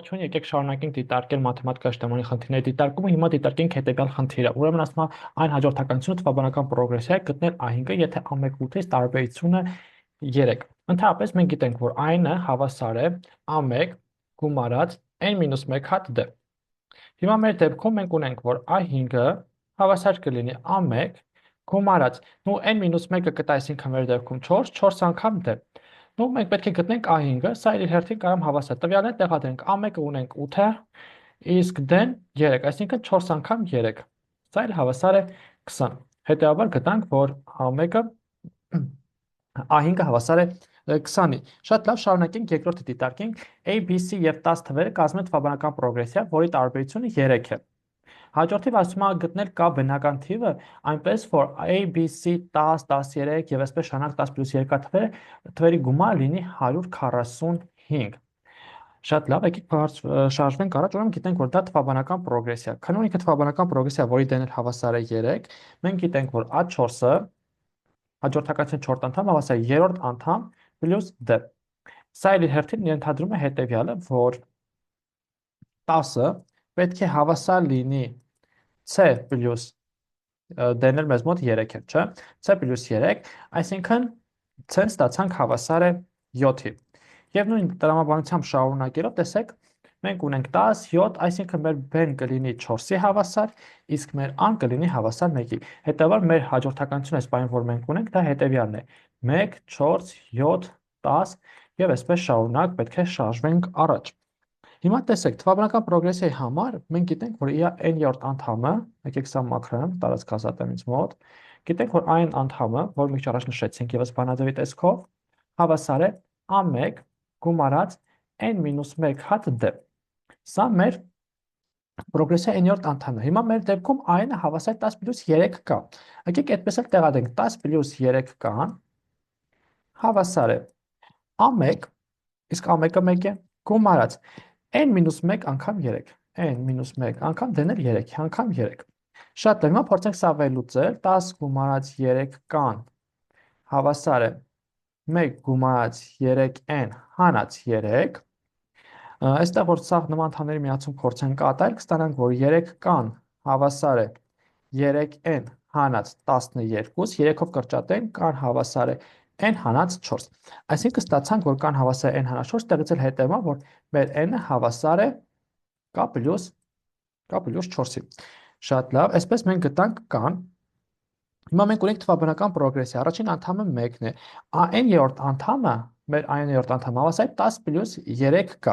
Ողջույն, եկեք շարունակենք դիտարկել մաթեմատիկայի շտեմարանի խնդիրների դիտարկումը։ Հիմա դիտարկենք հետևյալ խնդիրը։ Ուրեմն ասում է այն հաջորդականությունը թվաբանական պրոգրեսիա է գտնել ա5-ը, եթե ա1-8-ից տարբերությունը 3։ Ընդհանրապես մենք գիտենք, որ այն-ը հավասար է ա1 գումարած n-1 հատ d։ Հիմա մեր դեպքում մենք ունենք, որ ա5-ը հավասար կլինի ա1 գումարած, ու n-1-ը կտա, այսինքն մեր դեպքում 4, 4 անգամ d։ Ու մենք պետք է գտնենք ա5-ը, սա իր հերթին կարամ հավասար։ Տվյալները տեղադրենք, ա1-ը ունենք 8-ը, իսկ d-ն 3, այսինքն 4 անգամ 3։ Սա էլ հավասար է 20։ Հետևաբար գտանք, որ ա5-ը հավասար է 20-ի։ Շատ լավ, շարունակենք երկրորդը դիտարկենք։ A, B, C եւ 10 թվերը կազմում են թվաբանական պրոգրեսիա, որի տարբերությունը 3 է։ Հաջորդիվ ասում է գտնել K բնական թիվը, այնպես որ A, B, C 10, 13 եւ այսպես շարունակ 10 + 2 թվերի գումարը լինի 145։ Շատ լավ, եկեք շարժվենք առաջ, ուրեմն գիտենք, որ դա թվաբանական պրոգրեսիա է։ Քանի որ ինքը թվաբանական պրոգրեսիա, որի դեն էլ հավասար է 3, մենք գիտենք, որ A4-ը հաջորդականության 4 անդամ հավասար է 3-րդ անդամ պլյուս d։ Սա իր հերթին ենթադրում է հետևյալը, որ 10-ը պետք է հավասար լինի c պլյուս d-ն էլ մեզ մոտ 3 է, չէ՞։ c պլյուս 3, այսինքն c-ն ստացանք հավասար է 7-ի։ Եվ նույն տրամաբանությամբ շարունակելով, տեսեք, մենք ունենք 10, 7, այսինքն մեր b-ն կլինի 4-ի հավասար, իսկ մեր a-ն կլինի հավասար 1-ի։ Հետևաբար մեր հաջորդականությունը այս բանը, որ մենք ունենք, դա հետևյալն է. 1, 4, 7, 10 եւ այսպես շարունակ պետք է շարժվենք առաջ։ Հիմա տեսեք, թվաբանական պրոգրեսիայի համար մենք գիտենք, որ n-րդ անդամը, եկեք սա մաքրեմ, տարածք ազատեմ ինձ մոտ, գիտենք, որ այն անդամը, որ մենք առաջ նշեցինք եւս բանաձևի տեսքով, հավասար է a1 գումարած n-1 հատ d։ Սա մեր պրոգրեսիա n-րդ անդամն է։ Հիմա մեր դեպքում այն-ը հավասար 10 + 3k։ Եկեք այդպես էլ տեղադրենք 10 + 3k-ն հավասար է a1, իսկ a1-ը 1 է, գումարած n-1 անգամ 3, n-1 անգամ d-ն էլ 3 անգամ 3։ Շատ լավ, հիմա փորձենք սա վերլուծել, 10 գումարած 3k-ն հավասար է 1 գումարած 3n հանած 3։ Այստեղ որ սա նման անդամների միացում փորձենք կատարել, կստանանք, որ 3k-ն հավասար է 3n հանած 12, 3-ով կրճատենք, k-ն հավասար է n հանած 4։ Այսինքն ստացանք, որ k-ն հավասար է n հանած 4, տեղից էլ հետևում է, որ մեր n-ը հավասար է k + 4-ի։ Շատ լավ, այսպես մենք գտանք k-ն։ Հիմա մենք ունենք թվաբանական պրոգրեսիա, առաջին անդամը 1-ն է, n-րդ անդամը, մեր n-րդ անդամը հավասար է 10 + 3k,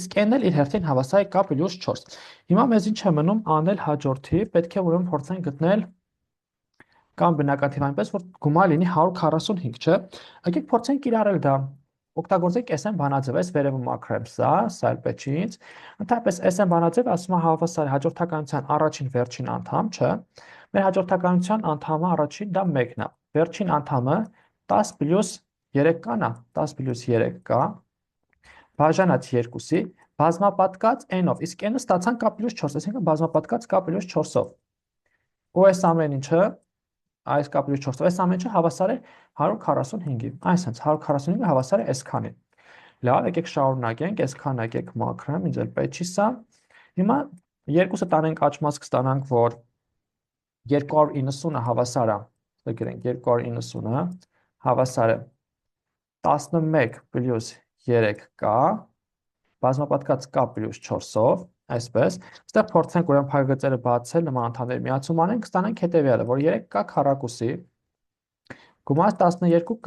իսկ n-ն էլ իր հերթին հավասար է k + 4։ Հիմա մեզ ինչ է մնում անել հաջորդիվ, պետք է ուրեմն փորձենք գտնել կամ բնական թիվ այնպես, որ գումարը լինի 145, չէ՞։ Եկեք փորձենք կիրառել դա։ Օգտագործենք SN բանաձև, այս վերևը մաքրեմ սա էլ պետք չի ինձ։ Ընդհանրապես SN բանաձևը ասում է հավասար է հաջորդականության առաջին վերջին անդամ, չէ՞։ Մեր հաջորդականության անդամը առաջին դա 1-ն է։ Վերջին անդամը 10 + 3k-ն է, 10 + 3k բաժանած 2-ի, բազմապատկած n-ով, իսկ n-ը ստացանք k + 4, այսինքն բազմապատկած k + 4-ով։ Ու այս ամեն ինչը, այս k + 4-ով, այս ամեն ինչը հավասար է 145-ի։ Այսինքն 145-ը հավասար է s-քանին։ Լավ, եկեք շարունակենք, s-քանը եկեք մաքրեմ, ինձ էլ պետք չի սա։ Հիմա երկուսը տանենք աճմած կստանանք, որ 290-ը հավասար է, գրենք 290-ը հավասար է 11 + 3k բազմապատկած k + 4-ով, այսպես, այստեղ փորձենք ուրեմն փակագծերը բացել, նման անդամների միացում անենք, կստանանք հետևյալը, որ 3k քառակուսի գումարած 12k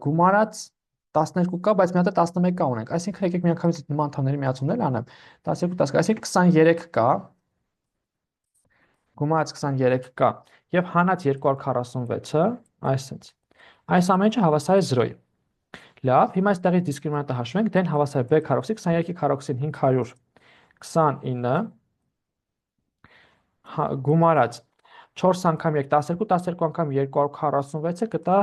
գումարած 12k, բայց մի հատ 11k ունենք, այսինքն եկեք միանգամից նման անդամների միացումներ անեմ, 12, 10, այսինքն 23k գումարած 23k եւ հանած 246-ը, այսպես, այս ամեն ինչը հավասար է 0-ի։ Լավ, հիմա այստեղից դիսկրիմինանտը հաշվենք, դեն հավասար b քառակուսի 23-ի քառակուսին 529 գումարած 4 անգամ 3 12, 12 անգամ 246-ը կտա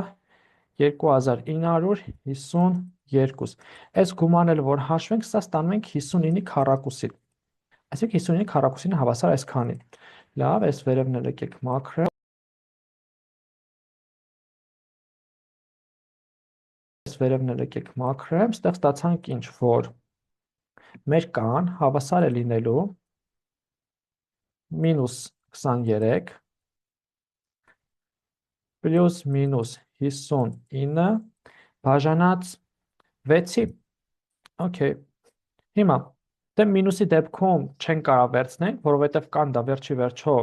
2952։ Այս գումարն էլ որ հաշվենք, սա ստանում ենք 59-ի քառակուսին։ Այսինքն 59-ի քառակուսին հավասար այսքանին։ Լավ, այս վերևն էլ եկեք մաքրեմ։ Այս կես վերևն էլ եկեք մաքրեմ, ստեղ ստացանք ինչ, որ մեր կան հավասար է լինելու -23 պլյուս մինուս 59 բաժանած 6-ի, okay, հիմա, դե մինուսի դեպքում չեն կարող վերցնենք, որովհետև կան դա վերջի վերջո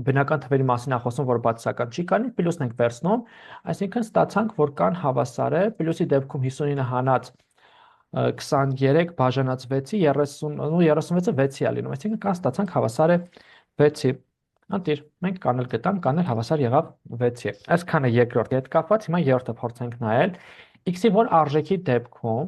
բնական թվերի մասին է խոսում, որ բացասական չի կանի, պլյուսն ենք վերցնում, այսինքն ստացանք, որ կան հավասար է, պլյուսի դեպքում 59 հանած 23 բաժանած 6-ի 36-ը 6-ի է լինում, այսինքն կան ստացանք հավասար է 6-ի, անտիր, մենք կանել գտանք, կանել հավասար եղավ 6-ի, այսքանը երկրորդի հետ կապված, հիմա երրորդը փորձենք նայել, x-ի որ արժեքի դեպքում,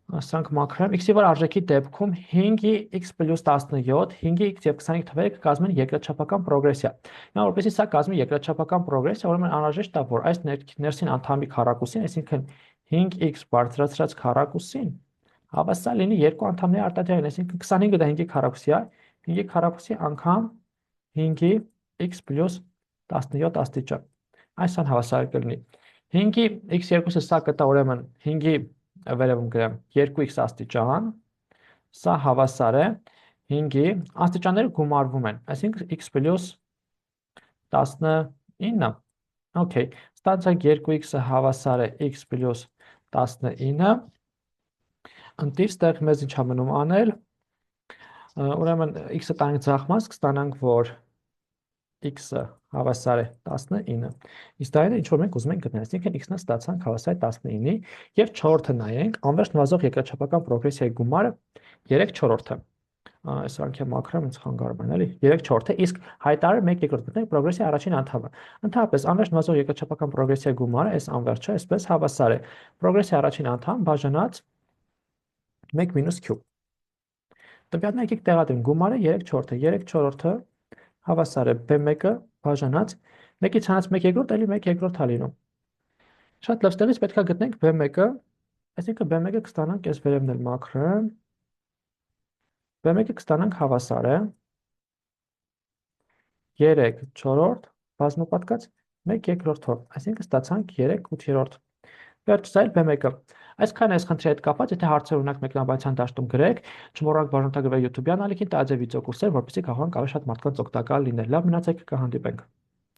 ասանք մաքրեմ, x-ի որ արժեքի դեպքում 5-ի x պլյուս 17, 5-ի x և 25 թվերը կկազմեն երկրաչափական պրոգրեսիա։ Հիմա որպեսզի սա կազմի երկրաչափական պրոգրեսիա, ուրեմն անհրաժեշտ է, որ այս ներսին անդամի քառակուսին, այսինքն 5x բարձրացրած քառակուսին հավասար լինի երկու անդամների արտադրյալին, այսինքն 25-ը դա 5-ի քառակուսի է, 5-ի քառակուսի անգամ 5-ի x պլյուս 17 աստիճան։ Այս անհավասար կլինի։ 5-ի x2-ը սա կտա ուրեմն 5-ի վերևում գրեմ 2x աստիճան, սա հավասար է 5-ի, աստիճանները գումարվում են, այսինքն x պլյուս 19, okay, ստացանք 2x-ը հավասար է x պլյուս 19, ընտիր ստեղ մեզ ինչ ամնում անել, ուրեմն x-ը տանենք ձախմաս, կստանանք, որ x-ը հավասար է 19, իսկ դա ինչ որ մենք ուզում ենք գտնել, այսինքն x-ն ստացանք հավասար է 19-ի, և չորրորդը նայենք, անվերջ նվազող երկրաչափական պրոգրեսիայի գումարը 3/4-ը, այս վանքի մաքրեմ, ինձ խանգարում են, էլի, 3/4-ը, իսկ հայտարարը 1/2 գտնենք պրոգրեսիայի առաջին անդամը, ընդհանրապես անվերջ նվազող երկրաչափական պրոգրեսիայի գումարը, այս անվերջը, այսպես հավասար է պրոգրեսիայի առաջին անդամ բաժանած 1 մինուս q։ Տվյալները եկեք տեղադրենք, գումարը 3/4-ը, 3/4-ը հավասար է b1-ը բաժանած 1-ից հանած 1/2, էլի 1/2 է լինում։ Շատ լավ, ստեղից պետք է գտնենք b1-ը, այսինքն b1-ը կստանանք, այս վերևն էլ մաքրեմ, b1-ը կստանանք հավասար է 3/4 բազմապատկած 1/2-ով, այսինքն ստացանք 3/8։ Վերջ սա էլ b1-ը։ Այսքան այս խնդրի հետ կապված, եթե հարցեր ունեք մեկնաբանության դաշտում գրեք, չմոռանաք բաժանորդագրվել YouTube-յան ալիքին, տա ձեր վիդեո կուրսեր, որպեսզի կարողանաք ավելի շատ մարդկանց օգտակար լինել։ Լավ մնացեք, կհանդիպենք։